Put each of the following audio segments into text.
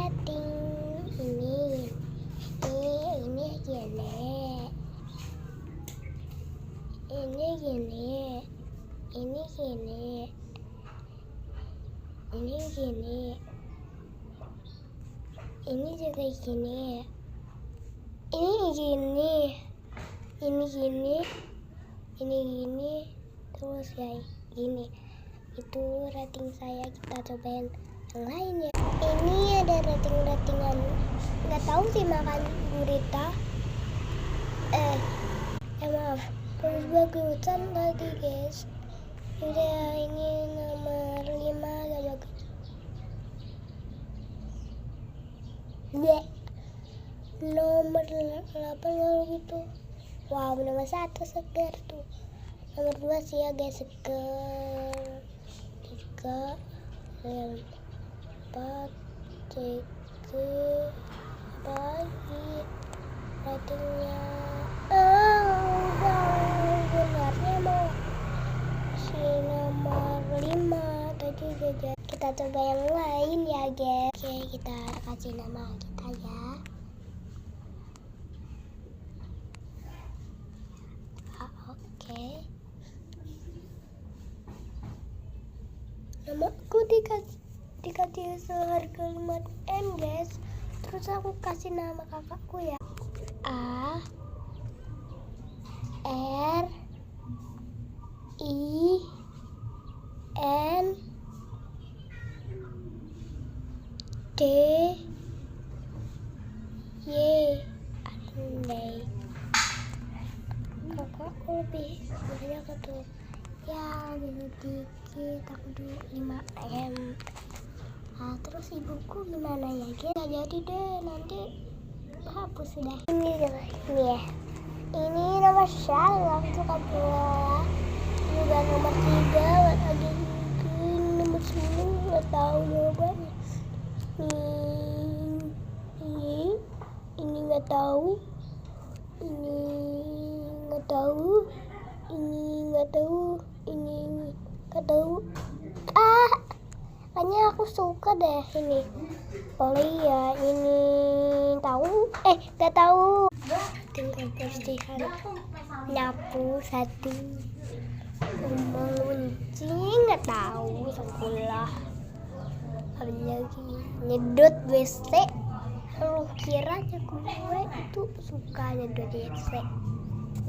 rating ini gini, ini gini, ini gini, ini gini, ini juga gini, ini gini, ini gini, ini gini, terus ya gini. Itu rating saya. Kita cobain yang lainnya. Ini ada ratingan, nggak tahu sih makan gurita. Maaf, terus bagusan tadi guys. Udah, ini nomor 5 gak bagus. Nomor 8 kalau gitu. Wow, nomor 1 segar tuh. Nomor 2 sih agak segar. 3, 4, 3 lagi ratingnya. Sebenarnya mau si nomor 5 tadi juga. Kita coba yang lain ya guys. Oke, kita kasih nama kita ya. Oke. Namaku dikasih seharga 5M guys. Terus aku kasih nama kakakku ya. A R I N D Y. Andai kakakku lebih banyak tuh ya, lebih dikit. Aku dulu 5M. Nah, terus ibuku gimana ya guys? Gak jadi deh, nanti hapus sudah. Ini ya, ini nomor salah suka bola. Juga nomor 3 ada nomor 10 nggak tahu jawabannya. Ini nggak tahu, ini nggak tahu, ini nggak tahu, ini nggak tahu. Kayaknya aku suka deh ini. Oh iya, ini tahu, nggak tahu. Tinggal bersihan, nyapu 1, menguncing nggak tahu, sekolah. Ada lagi nyedot WC. Lu kira gue itu suka nyedot WC?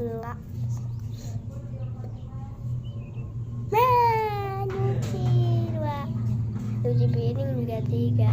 Enggak. Nah, nyuci 2, nyuci piring juga 3.